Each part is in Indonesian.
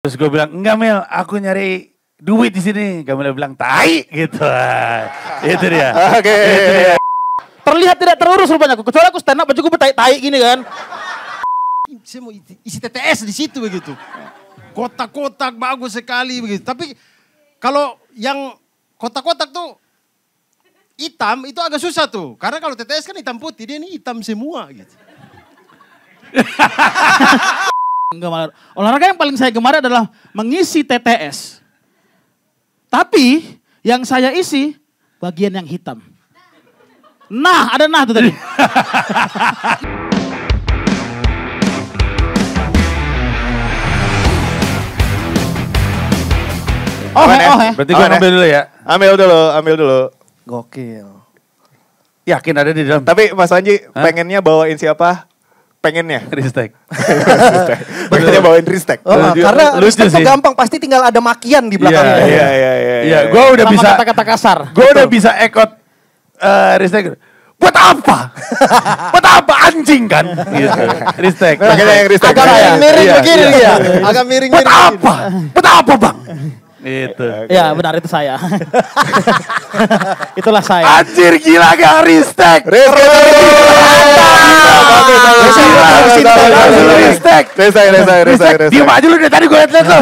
Terus gue bilang, enggak Mel, aku nyari duit di sini. Gamila bilang, tai gitu. Itu dia. Oke. Itu dia. Terlihat tidak terurus rupanya. Kecuali aku stand up baju gue tai gini kan. Saya mau isi TTS di situ begitu. Kotak-kotak bagus sekali begitu. Tapi kalau yang kotak-kotak tuh hitam itu agak susah tuh. Karena kalau TTS kan hitam putih, dia ini hitam semua gitu. Enggak, olahraga yang paling saya gemari adalah mengisi TTS. Tapi yang saya isi bagian yang hitam. Nah, ada nah tuh tadi. Berarti gue ambil dulu ya. Ambil dulu. Gokil. Yakin ada di dalam. Tapi Mas Panji pengennya bawain siapa? Pengennya. Ristek. Pengennya bawain Ristek. Oh, karena Ristek tuh gampang, pasti tinggal ada makian di belakangnya. Iya. Gue udah Sama bisa kata-kata kasar. Gue udah bisa ekot Ristek. Buat apa? Buat apa anjing kan? Gitu. Ristek. Pengennya yang Ristek. Agak miring begini ya. Agak miring. Buat apa? Buat apa bang? Itu. Ya benar itu saya. Itulah saya. Anjir gila gak Ristek? Ristek. Ristek. Diam aja lu dari tadi gue liat-liat lo.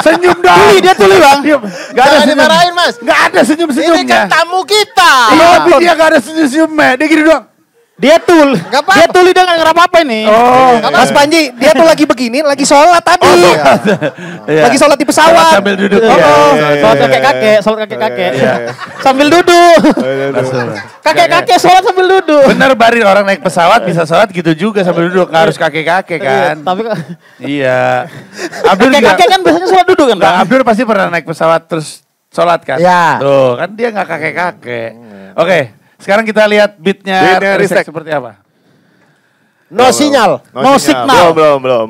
Senyum dong. Dia tuli bang. Gak ada Jangan senyum. dimarahin mas. Gak ada Ini senyum-senyumnya. kan tamu kita. Iya tapi dia gak ada senyum-senyumnya. Dia gini doang. Dia tul. Gak apa-apa. Dia tuli dia nggak apa-apa ini. Oh. Mas Panji, dia tuh lagi begini, lagi sholat tadi. Iya. Lagi sholat di pesawat. Sambil duduk. Sholat kakek-kakek, sholat kakek-kakek. Sambil duduk. Kakek-kakek sholat sambil duduk. Bener Bari, orang naik pesawat bisa sholat gitu juga sambil duduk. Gak harus kakek-kakek kan. Tapi Iya. Abdul juga. kakek-kakek kan biasanya sholat duduk kan Bang Bang? Abdul pasti pernah naik pesawat terus sholat kan? Ya. Tuh, kan dia gak kakek-kakek. Oke, sekarang kita lihat beatnya Ristek seperti apa. No sinyal. No signal.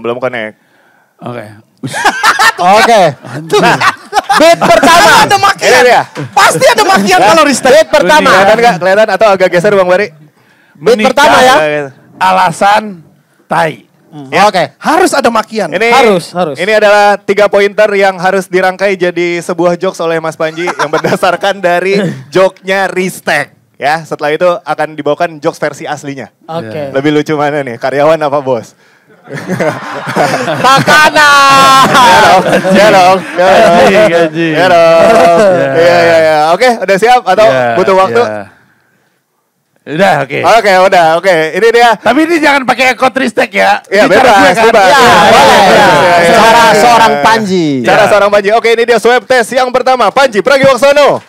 Belum connect. Oke. Oke. Nah, beat pertama ada makian. Ini dia. Pasti ada makian kalau Ristek. Beat pertama. Kelihatan nggak? Kelihatan atau agak geser Bang Bari? Beat pertama ya. Alasan tai. Oke. Harus ada makian. Ini Harus. Ini adalah 3 pointer yang harus dirangkai jadi sebuah jokes oleh Mas Panji yang berdasarkan dari joknya Ristek. Ya, setelah itu akan dibawakan jokes versi aslinya. Oke. Lebih lucu mana nih? Karyawan apa bos? Makanan. Ya dong. Gaji. Ya dong. Iya. Oke, udah siap atau butuh waktu? Udah, oke. Oke. Ini dia. Tapi ini jangan pakai ekot Ristek ya. Iya, Ini cara gue bebas. kan? Bebas. Boleh. Iya. Cara seorang Panji. Cara seorang Panji. Oke, ini dia swab test yang pertama. Panji Pragiwaksono.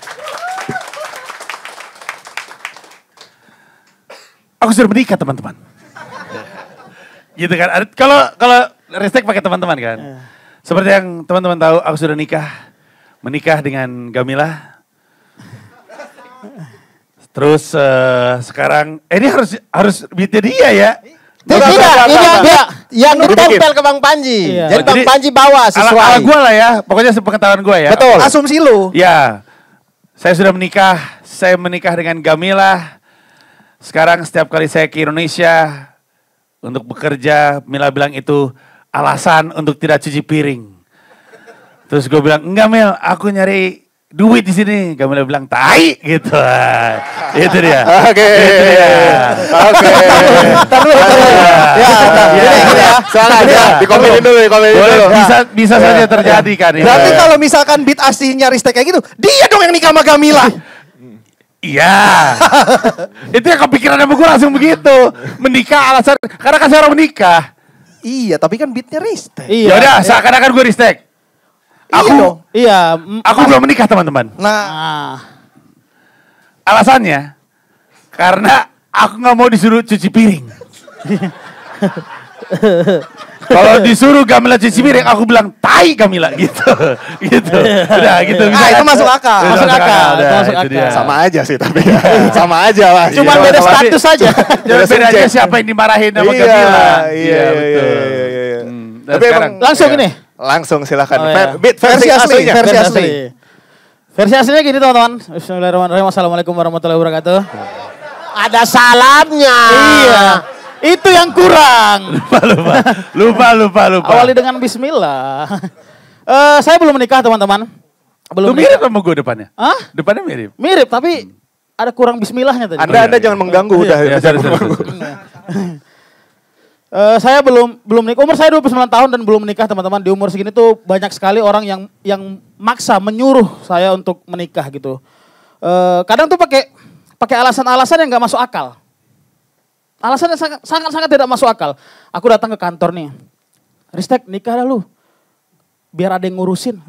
Aku sudah menikah teman-teman. Gitu kan. Kalau Ristek pakai teman-teman kan. Seperti yang teman-teman tahu, aku sudah menikah dengan Gamila. Terus sekarang ini harus beatnya dia ya. Tidak, ini ada yang ditempel ke Bang Panji. Iya. Jadi Bang Panji bawa Ala sesuai. gue lah ya, pokoknya sepengetahuan gue ya. Betul. Asumsi lu. Ya, saya sudah menikah. Saya menikah dengan Gamila. Sekarang setiap kali saya ke Indonesia untuk bekerja, Mila bilang itu alasan untuk tidak cuci piring. Terus gue bilang, enggak Mel, aku nyari duit di sini. Gamila bilang, tai gitu. Itu dia. Oke. Itu dia. Salah ya. Dikomenin dulu. Boleh, bisa saja terjadi kan. itu. Berarti kalau misalkan beat aslinya Ristek kayak gitu, dia dong yang nikah sama Gamila. Iya. Itu yang kepikiran sama gue langsung begitu. Menikah alasan, karena kan saya orang menikah. Iya, tapi kan beatnya Ristek. Ya udah, seakan-akan gue Ristek. Iya dong. Iya. Aku belum menikah teman-teman. Nah, Alasannya, karena aku gak mau disuruh cuci piring. Kalau disuruh Gamila cuci piring, aku bilang, tai Gamila gitu. Gitu. Udah gitu. Bisa itu kan? masuk akal. Udah, Masuk akal, udah, itu masuk itu akal. dia. Sama aja sih tapi. Sama aja lah. Cuma Iya. beda Tapi- status saja. Jangan bedanya siapa yang dimarahin sama Gamila. Iya, betul. iya. Dan Tapi sekarang, emang Langsung ini. langsung silakan. Oh, iya. Beat versi aslinya. Versi asli. Versi aslinya gini teman-teman. Bismillahirrahmanirrahim. Assalamualaikum warahmatullahi wabarakatuh. Ada salamnya. Iya. Itu yang kurang. Lupa. Awali dengan bismillah. Saya belum menikah teman-teman. Lu mirip sama gue depannya. Hah? Depannya mirip. Mirip tapi ada kurang bismillahnya tadi. Anda jangan mengganggu udah. Ya, sorry. Saya belum nikah. Umur saya 29 tahun dan belum menikah teman-teman. Di umur segini tuh banyak sekali orang yang maksa menyuruh saya untuk menikah gitu. Kadang tuh pakai alasan-alasan yang nggak masuk akal. Alasannya sangat tidak masuk akal. Aku datang ke kantor nih. Ristek, nikah dah lu. Biar ada yang ngurusin.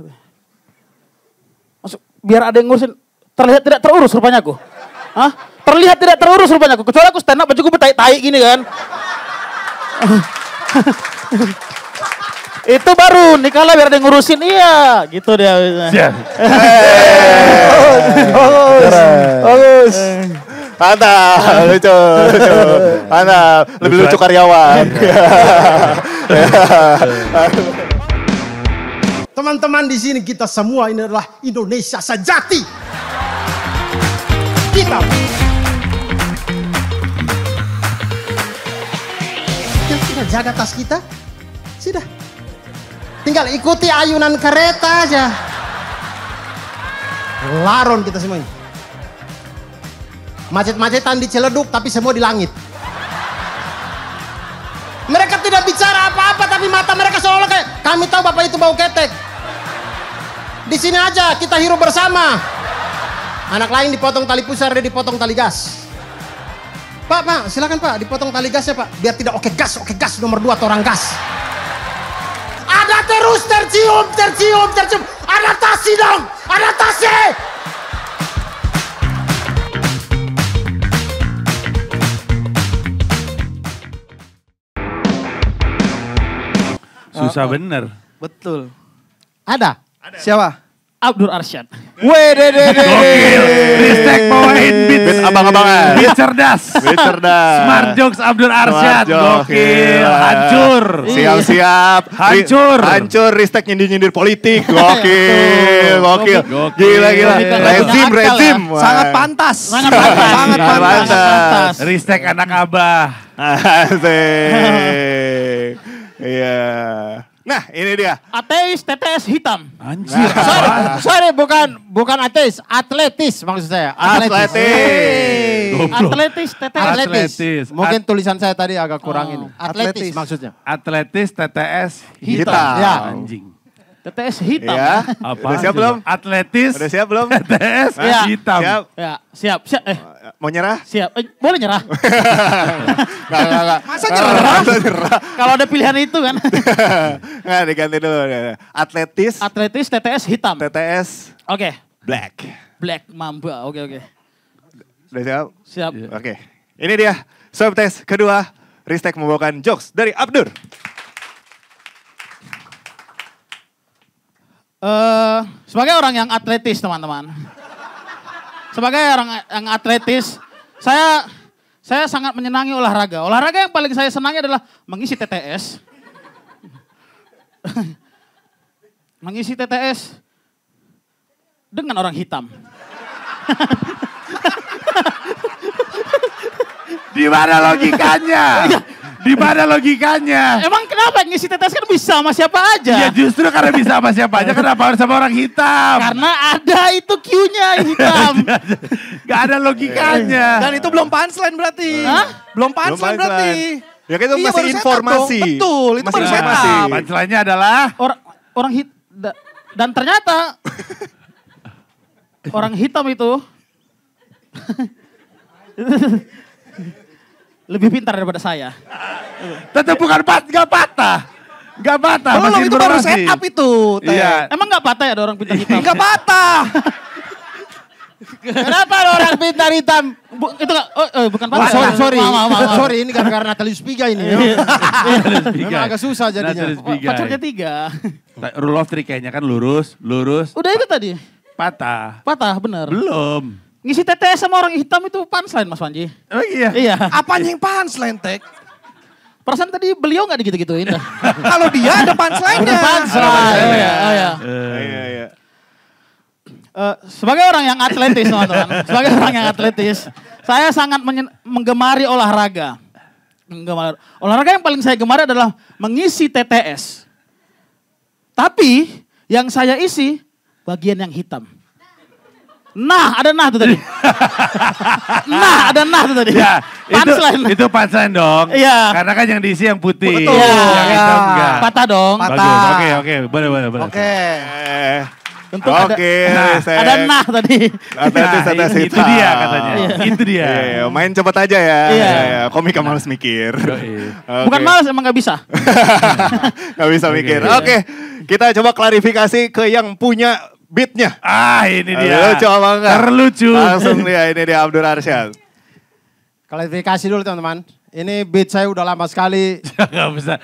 Biar ada yang ngurusin. Terlihat tidak terurus rupanya aku. Hah? Terlihat tidak terurus rupanya aku. Kecuali aku stand up baju gue bertai-tai gini kan. Itu baru nikah lah biar ada yang ngurusin. Iya, gitu dia. Siap. Bagus. Mantap, lucu. Mantap, lebih lucu karyawan. Teman-teman di sini kita semua ini adalah Indonesia sejati. Kita. Tinggal jaga tas kita. Sudah. Tinggal ikuti ayunan kereta aja. Laron kita semua ini. Macet-macetan di Ciledug tapi semua di langit. Mereka tidak bicara apa-apa tapi mata mereka seolah-olah kayak kami tahu bapak itu bau ketek. Di sini aja kita hirup bersama. Anak lain dipotong tali pusar, dia dipotong tali gas. Pak, silakan Pak, dipotong tali gasnya Pak. Biar tidak oke gas nomor 2 atau orang gas. Ada terus tercium. Adaptasi dong, adaptasi. Susah bener. Betul. Ada. Siapa? Abdur Arsyad. Gokil. Ristek bawain beat abang-abangan. Beat cerdas. Smart jokes Abdur Arsyad. Smart jokes, Gokil. iya. Hancur. Siap-siap. Hancur Ristek nyindir-nyindir politik. Gokil. Gila. Rezim. Sangat pantas. Sangat pantas. Ristek anak abah. Asik. Iya. Nah, ini dia. Ateis, TTS hitam. Anjir. Sorry, bukan ateis, atletis maksud saya. Atletis. Atletis, TTS. Atletis. Mungkin tulisan saya tadi agak kurang ini. Atletis. Atletis maksudnya. Atletis TTS Hitam. Ya. Anjing. TTS hitam. Ya. Apa? Udah siap belum? Atletis. Udah siap belum? TTS Ya. hitam. Siap. Ya, siap. Mau nyerah? Siap. Boleh nyerah. Enggak. Masa nyerah? Kalau ada pilihan itu kan. Nggak, diganti dulu. Atletis, Atletis, TTS hitam. TTS, Oke. black. Black Mamba. Oke. Udah siap? Siap. Oke. Ini dia swab test kedua. Ristek membawakan jokes dari Abdur. Sebagai orang yang atletis teman-teman. Sebagai orang yang atletis, saya sangat menyenangi olahraga. Olahraga yang paling saya senangi adalah mengisi TTS. Mengisi TTS dengan orang hitam. Di mana logikanya? Di mana logikanya? Emang kenapa ngisi TTS kan bisa sama siapa aja? Ya justru karena bisa sama siapa aja, kenapa harus sama orang hitam? Karena ada itu Q-nya hitam. Gak ada logikanya. Dan itu belum punchline berarti. Hah? Belum punchline berarti. Ya kan itu Iya, masih baru setup informasi. dong. Betul, itu Masih baru informasi. setup. Punchline-nya adalah Orang dan ternyata orang hitam itu lebih pintar daripada saya. tetap bukan gak patah. Gak patah, Belum, masih itu baru informasi. setup itu. Teh. Iya. Emang nggak patah ya ada orang pintar hitam? Enggak patah. Kenapa ada orang pintar hitam? Itu nggak? Bukan patah. Sorry. Maaf. Sorry, ini gara-gara Natalie Spiga ini. Memang agak susah jadinya. Pacarnya 3. Rule of three kayaknya kan lurus. Udah itu tadi. Patah. Patah bener. Belum. Ngisi TTS sama orang hitam itu punchline Mas Panji. Oh iya. Iya. Apanya yang punchline, Tek? Perasaan tadi beliau nggak digitu-gituin dah. Kalau dia ada punchline-nya. Oh iya. Iya. Sebagai orang yang atletis teman-teman. Sebagai orang yang atletis. Saya sangat menggemari olahraga. Enggak malah. Olahraga yang paling saya gemari adalah mengisi TTS. Tapi yang saya isi bagian yang hitam. Nah, ada nah tuh tadi. Nah, ada nah tuh tadi. Ya, itu punchline dong. Iya. Karena kan yang diisi yang putih. Betul. Yang Iya. hitam enggak. Patah dong. Patah. Bagus. Oke. Boleh. Oke. Tentu ada, Ristek. ada nah tadi. Nah, itu dia katanya. Itu dia. Iya, main cepet aja ya. Iya. Iya, komika males mikir. Oke. Bukan malas, emang gak bisa. Gak bisa mikir. Oke. Oke, kita coba klarifikasi ke yang punya beatnya. Ini dia. Lucu apa enggak? Terlucu. Langsung dia, ini dia Abdur Arsyad. Klarifikasi dulu teman-teman. Ini beat saya udah lama sekali. Gak usah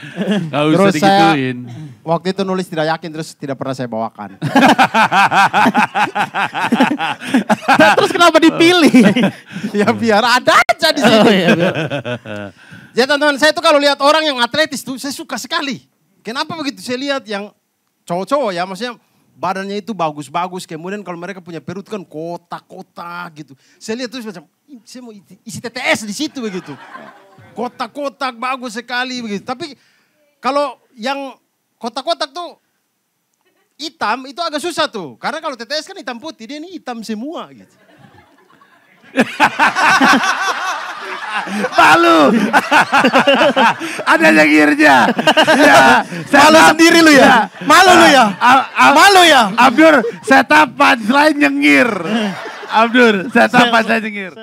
Terus saya digituin. waktu itu nulis tidak yakin terus tidak pernah saya bawakan. Terus kenapa dipilih? Ya biar ada aja di sini. Oh, iya, biar. Jadi teman-teman saya tuh kalau lihat orang yang atletis tuh saya suka sekali. Kenapa begitu? Saya lihat yang cowok-cowok ya maksudnya badannya itu bagus-bagus. Kemudian kalau mereka punya perut kan kotak-kotak gitu. Saya lihat terus macam saya mau isi TTS di situ begitu. Kotak-kotak bagus sekali begitu. Tapi kalau yang kotak-kotak tuh hitam itu agak susah tuh. Karena kalau TTS kan hitam putih, dia ini hitam semua gitu. Malu. Ada nyengirnya. Ya, Malu sendiri lu ya? Malu lu ya? Malu ya? Abdur, setup punchline nyengir. Abdur, setup punchline nyengir.